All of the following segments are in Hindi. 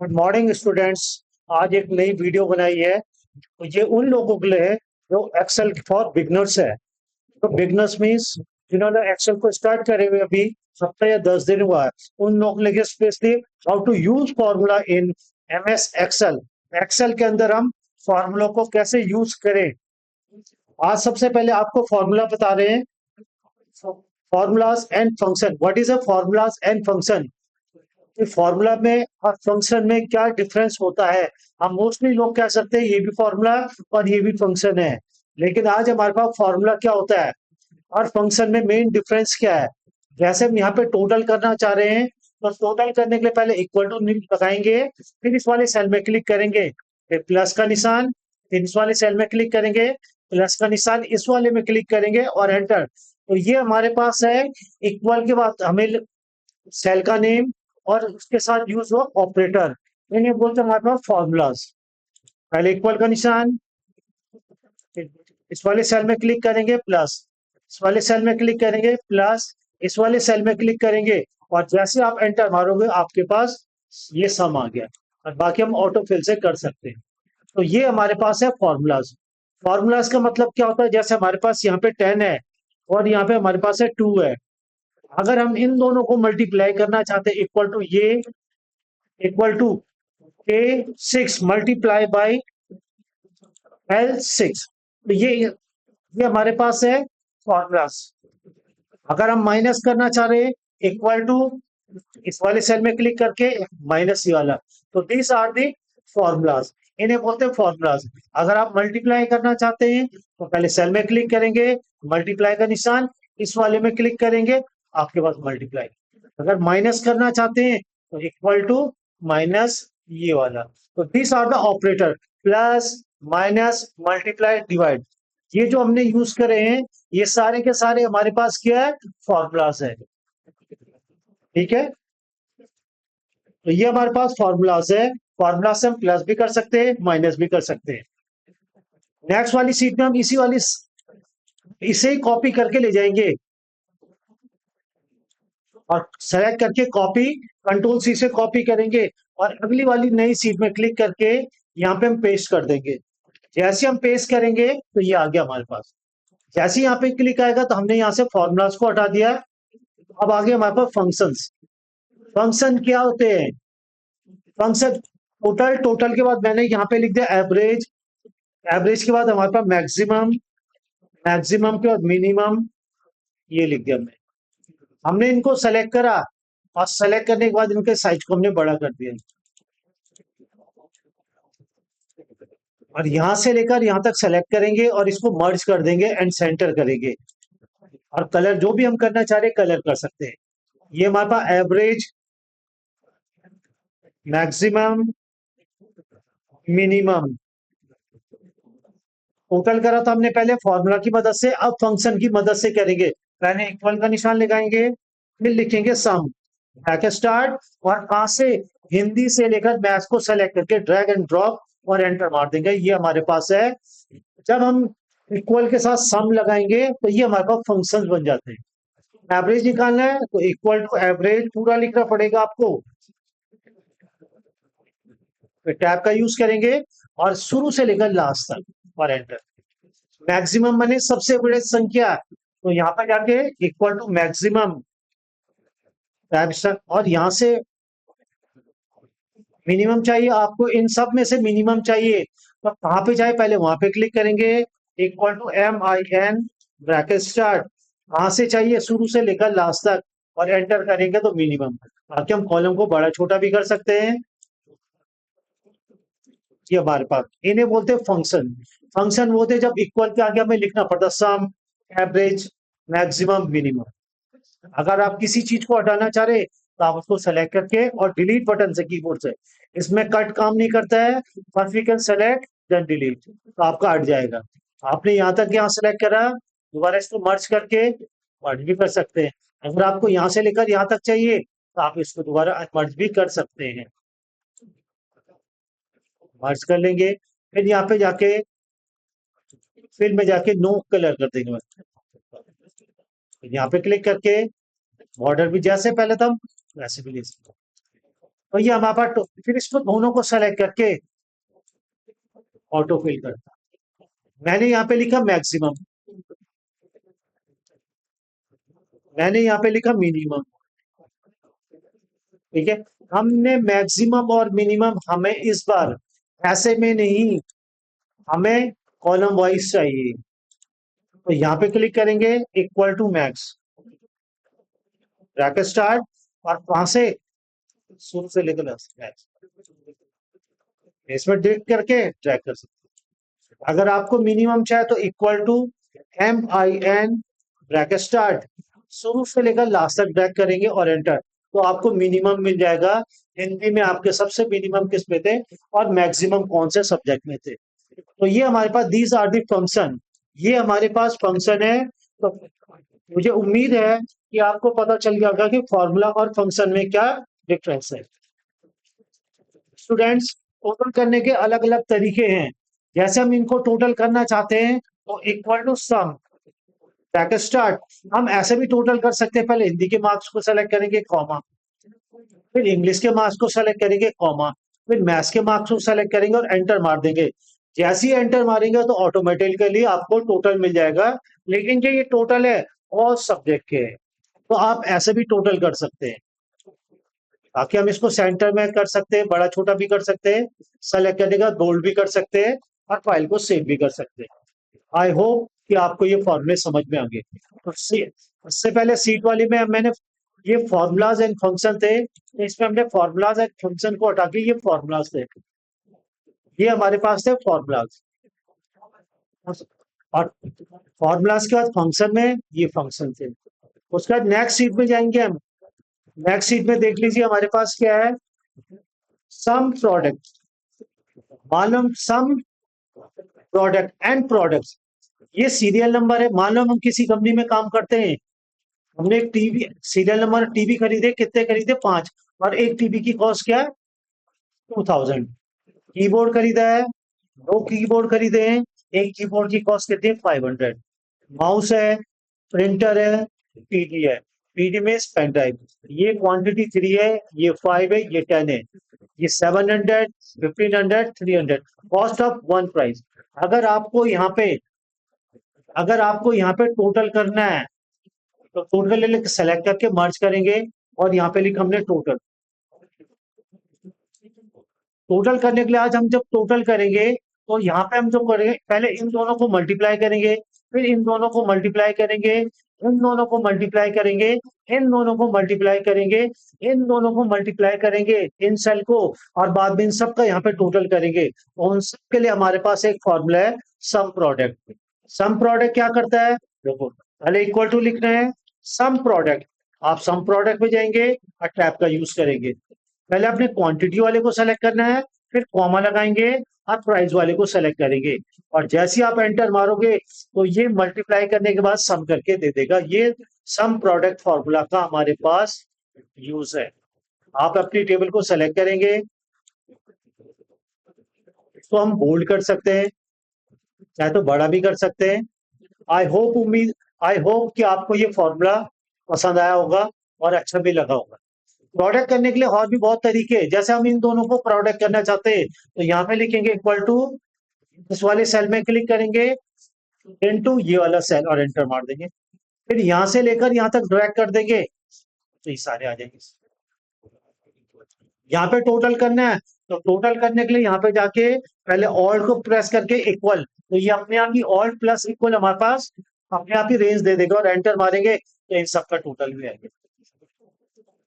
Good morning students. आज एक नई वीडियो बनाई है। तो ये उन लोगों के लिए है जो एक्सेल फॉर बिगनर्स है। तो बिगनर्स मीन्स जिन्होंने एक्सेल को स्टार्ट करे हुए अभी हफ्ता या 10 दिन हुआ है, उन लोगों के लिए specially how to use formula in MS Excel. Excel के अंदर हम फॉर्मूला को कैसे यूज करें। आज सबसे पहले आपको फॉर्मूला बता रहे हैं। Formulas and function, what is a formulas and function. कि फॉर्मूला में और फंक्शन में क्या डिफरेंस होता है। हम मोस्टली लोग कह सकते हैं ये भी फॉर्मूला और ये भी फंक्शन है, लेकिन आज हमारे पास फॉर्मूला क्या होता है और फंक्शन में मेन डिफरेंस क्या है। जैसे हम यहाँ पे टोटल करना चाह रहे हैं, तो टोटल करने के लिए पहले इक्वल टू लगाएंगे, फिर इस वाले सेल में क्लिक करेंगे, फिर प्लस का निशान, फिर इस वाले सेल में क्लिक करेंगे, प्लस का निशान इस वाले में क्लिक करेंगे और एंटर। तो ये हमारे पास है। इक्वल के बाद हमें सेल का नेम और उसके साथ यूज हुआ ऑपरेटर, इन्हें बोलते हैं हमारे पास फॉर्मूलाज। पहले इक्वल का निशान, इस वाले सेल में क्लिक करेंगे प्लस, इस वाले सेल में क्लिक करेंगे प्लस, इस वाले सेल में क्लिक करेंगे और जैसे आप एंटर मारोगे आपके पास ये सम आ गया। और बाकी हम ऑटो फिल से कर सकते हैं। तो ये हमारे पास है फॉर्मूलाज। फॉर्मूलाज का मतलब क्या होता है, जैसे हमारे पास यहाँ पे 10 है और यहाँ पे हमारे पास है 2 है। अगर हम इन दोनों को मल्टीप्लाई करना चाहते हैं, इक्वल टू ये equal to K6 multiply by L6, तो ये हमारे पास है फॉर्मूलाज। अगर हम माइनस करना चाह रहे हैं, इक्वल टू इस वाले सेल में क्लिक करके माइनस ये वाला, तो दीज आर दी फॉर्मूलाज, इन्हें बोलते हैं फॉर्मूलाज। अगर आप मल्टीप्लाई करना चाहते हैं तो पहले सेल में क्लिक करेंगे, मल्टीप्लाई का निशान, इस वाले में क्लिक करेंगे, आपके पास मल्टीप्लाई। अगर माइनस करना चाहते हैं तो इक्वल टू माइनस ये वाला। तो this are the operator, plus minus multiply divide. ये जो हमने यूज करे हैं ये सारे के सारे हमारे पास क्या है, फॉर्मूलाज है। ठीक है, तो ये हमारे पास फॉर्मूलाज है। फॉर्मूला से हम प्लस भी कर सकते हैं, माइनस भी कर सकते हैं। नेक्स्ट वाली सीट में हम इसे ही कॉपी करके ले जाएंगे और सेलेक्ट करके कॉपी, कंट्रोल C से कॉपी करेंगे और अगली वाली नई सीट में क्लिक करके यहाँ पे हम पेस्ट कर देंगे। जैसे हम पेस्ट करेंगे तो ये आ गया हमारे पास। जैसे यहाँ पे क्लिक आएगा तो हमने यहाँ से फॉर्मूलाज को हटा दिया। अब आगे हमारे पास फंक्शंस। फंक्शन क्या होते हैं, फंक्शन टोटल, टोटल के बाद मैंने यहाँ पे लिख दिया एवरेज, एवरेज के बाद हमारे पास मैक्सिमम, मैक्सिमम के बाद मिनिमम, ये लिख दिया मैं। हमने इनको सेलेक्ट करा और सेलेक्ट करने के बाद इनके साइज को हमने बड़ा कर दिया और यहां से लेकर यहां तक सेलेक्ट करेंगे और इसको मर्ज कर देंगे एंड सेंटर करेंगे। और कलर जो भी हम करना चाह रहे हैं कलर कर सकते हैं। ये हमारे पास एवरेज, मैक्सिमम, मिनिमम, टोटल करा था हमने पहले फॉर्मूला की मदद से, अब फंक्शन की मदद से करेंगे। पहले इक्वल का निशान लगाएंगे, फिर लिखेंगे सम, ब्रैकेट स्टार्ट, और कहां से, हिंदी से लेकर मैथ्स को सेलेक्ट करके ड्रैग एंड ड्रॉप और एंटर मार देंगे। ये हमारे पास है। जब हम इक्वल के साथ सम लगाएंगे तो ये हमारे पास फंक्शन बन जाते हैं। एवरेज निकालना है तो इक्वल टू एवरेज पूरा लिखना पड़ेगा आपको, फिर टैब का यूज करेंगे और शुरू से लेकर लास्ट तक और एंटर। मैक्सिमम माने सबसे बड़े संख्या, तो यहाँ पर जाके इक्वल टू मैक्सिमम, और यहाँ से मिनिमम चाहिए आपको, इन सब में से मिनिमम चाहिए तो कहाँ पे जाए, पहले वहां पे क्लिक करेंगे, equal to MIN, bracket start, कहाँ से चाहिए, शुरू से लेकर लास्ट तक और एंटर करेंगे तो मिनिमम। बाकी हम कॉलम को बड़ा छोटा भी कर सकते हैं। ये हमारे पास, इन्हें बोलते हैं फंक्शन। फंक्शन वो होते हैं जब इक्वल के आगे हमें लिखना पड़ता सम, एवरेज, मैक्सिमम, मिनिमम। अगर आप किसी चीज को हटाना चाह रहे तो आप उसको सेलेक्ट करके और डिलीट बटन से, कीबोर्ड से, इसमें कट काम नहीं करता है, first we can select then delete, तो आपका हट जाएगा। आपने यहाँ तक यहाँ सेलेक्ट करा, दोबारा इसको मर्ज करके मर्ज भी कर सकते हैं। अगर आपको यहाँ से लेकर यहाँ तक चाहिए तो आप इसको दोबारा मर्ज भी कर सकते हैं। मर्ज कर लेंगे, फिर यहाँ पे जाके फिर में जाके नो कलर कर देंगे। यहाँ पे क्लिक करके बॉर्डर भी जैसे पहले था वैसे भी ले सकते हैं। तो ये हमारे पास फिर इसको दोनों को सेलेक्ट करके ऑटो फिल करता। मैंने यहाँ पे लिखा मैक्सिमम, मैंने यहाँ पे लिखा मिनिमम। ठीक है, हमने मैक्सिमम और मिनिमम हमें इस बार ऐसे में नहीं, हमें कॉलम वाइज चाहिए। तो यहाँ पे क्लिक करेंगे equal to max, bracket start, और वहां से शुरू से लेकर मैक्स, इसमें डिलीट करके ट्रैक कर सकते हैं। अगर आपको मिनिमम चाहे तो equal to MIN bracket start, शुरू से लेकर लास्ट तक ड्रैग करेंगे और एंटर, तो आपको मिनिमम मिल जाएगा। हिंदी में आपके सबसे मिनिमम किस में थे और मैक्सिमम कौन से सब्जेक्ट में थे। तो ये हमारे पास दीज आर दी फंक्शन, ये हमारे पास फंक्शन है। तो मुझे उम्मीद है कि आपको पता चल गया होगा कि फॉर्मूला और फंक्शन में क्या डिफरेंस है। स्टूडेंट्स, टोटल करने के अलग अलग तरीके हैं। जैसे हम इनको टोटल करना चाहते हैं तो equal to sum bracket start, हम ऐसे भी टोटल कर सकते हैं। पहले हिंदी के मार्क्स को सेलेक्ट करेंगे कॉमा, फिर इंग्लिश के मार्क्स को सेलेक्ट करेंगे कॉमा, फिर मैथ्स के मार्क्स को सेलेक्ट करेंगे और एंटर मार देंगे। जैसे ही एंटर मारेंगे तो ऑटोमेटिकली आपको टोटल मिल जाएगा। लेकिन जो ये टोटल है ऑल सब्जेक्ट के है, तो आप ऐसे भी टोटल कर सकते हैं। बाकी हम इसको सेंटर में कर सकते हैं, बड़ा छोटा भी कर सकते हैं, सेलेक्ट करने का बोल्ड भी कर सकते हैं और फाइल को सेव भी कर सकते हैं। आई होप कि आपको ये फॉर्मूले समझ में आ गए। तो इससे पहले सीट वाली में मैंने ये फॉर्मूलाज एंड फंक्शन थे, तो इसमें हमने फॉर्मूलाज एंड फंक्शन को हटा के ये फॉर्मूलाज थे, ये हमारे पास थे फॉर्मूलाज। और फॉर्मूलाज के बाद फंक्शन में ये फंक्शन थे। उसके बाद नेक्स्ट सीट में जाएंगे हम। नेक्स्ट सीट में देख लीजिए हमारे पास क्या है, सम प्रोडक्ट, मालूम सम प्रोडक्ट एंड प्रोडक्ट्स, ये सीरियल नंबर है। मान लो हम किसी कंपनी में काम करते हैं, हमने एक टीवी सीरियल नंबर टीवी खरीदे, कितने खरीदे 5, और एक टीवी की कॉस्ट क्या है 2000। कीबोर्ड खरीदा है, 2 कीबोर्ड खरीदे हैं, एक कीबोर्ड की कॉस्ट कितनी है 500। माउस है, प्रिंटर है, पीडी है, पीडी में पेन ड्राइव, ये क्वांटिटी 3 है, ये 5 है, ये 10 है, ये 700, 1500, 300, कॉस्ट ऑफ वन प्राइस। अगर आपको यहाँ पे अगर आपको यहाँ पे टोटल करना है तो टोटल सेलेक्ट करके मर्ज करेंगे और यहाँ पे लिखा हमने टोटल। टोटल करने के लिए आज हम जब टोटल करेंगे तो यहाँ पे हम जो करेंगे, पहले इन दोनों को मल्टीप्लाई करेंगे, फिर इन दोनों को मल्टीप्लाई करेंगे, इन दोनों को मल्टीप्लाई करेंगे, इन दोनों को मल्टीप्लाई करेंगे, इन दोनों को मल्टीप्लाई करेंगे, इन सेल को, और बाद में इन सब का यहाँ पे टोटल करेंगे। और उन सब के लिए हमारे पास एक फॉर्मूला है सम प्रोडक्ट। सम प्रोडक्ट क्या करता है, देखो पहले इक्वल टू लिखना है, सम प्रोडक्ट, आप सम प्रोडक्ट में जाएंगे और टैब का यूज करेंगे। पहले अपने क्वांटिटी वाले को सेलेक्ट करना है, फिर कॉमा लगाएंगे और प्राइस वाले को सेलेक्ट करेंगे, और जैसे आप एंटर मारोगे तो ये मल्टीप्लाई करने के बाद सम करके दे देगा। ये सम प्रोडक्ट फॉर्मूला का हमारे पास यूज है। आप अपनी टेबल को सेलेक्ट करेंगे, इसको हम बोल्ड कर सकते हैं, चाहे तो बड़ा भी कर सकते हैं। आई होप कि आपको ये फॉर्मूला पसंद आया होगा और अच्छा भी लगा होगा। प्रोडक्ट करने के लिए और भी बहुत तरीके हैं। जैसे हम इन दोनों को प्रोडक्ट करना चाहते हैं तो यहाँ पे लिखेंगे इक्वल टू, इस वाले सेल में क्लिक करेंगे, इनटू ये वाला सेल और एंटर मार देंगे, फिर यहाँ से लेकर यहाँ तक ड्रैग कर देंगे तो ये सारे आ जाएंगे। यहाँ पे टोटल करना है तो टोटल करने के लिए यहाँ पे जाके पहले ऑल्ट को प्रेस करके इक्वल, तो ये अपने आप ही ऑल्ट प्लस इक्वल हमारे पास अपने आप ही रेंज दे देगा, और एंटर मारेंगे तो इन सबका टोटल भी आएगा।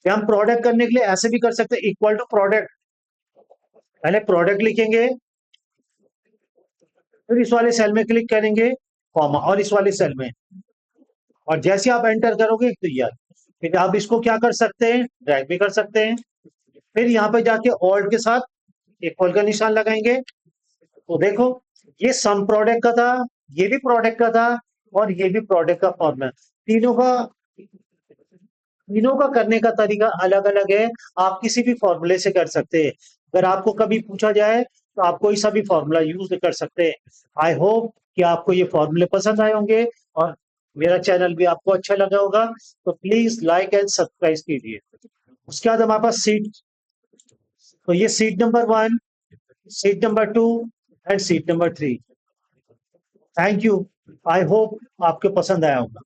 हम प्रोडक्ट करने के लिए ऐसे भी कर सकते हैं, इक्वल टू प्रोडक्ट, पहले प्रोडक्ट लिखेंगे, फिर इस वाले सेल में क्लिक करेंगे कॉमा, और इस वाले सेल में, और जैसे आप एंटर करोगे तो यार, फिर आप इसको क्या कर सकते हैं, ड्रैग भी कर सकते हैं। फिर यहाँ पे जाके ऑल्ट के साथ इक्वल का निशान लगाएंगे, तो देखो ये सम प्रोडक्ट का था, ये भी प्रोडक्ट का था, और ये भी प्रोडक्ट का फॉर्म है। तीनों का करने का तरीका अलग अलग है, आप किसी भी फॉर्मूले से कर सकते हैं। अगर आपको कभी पूछा जाए तो आप कोई सा भी फॉर्मूला यूज कर सकते हैं। आई होप कि आपको ये फॉर्मूले पसंद आए होंगे और मेरा चैनल भी आपको अच्छा लगा होगा, तो प्लीज लाइक एंड सब्सक्राइब कीजिए। उसके बाद हमारे पास सीट तो ये seat number 1, seat number 2 and seat number 3। Thank you. I hope आपको पसंद आया होगा।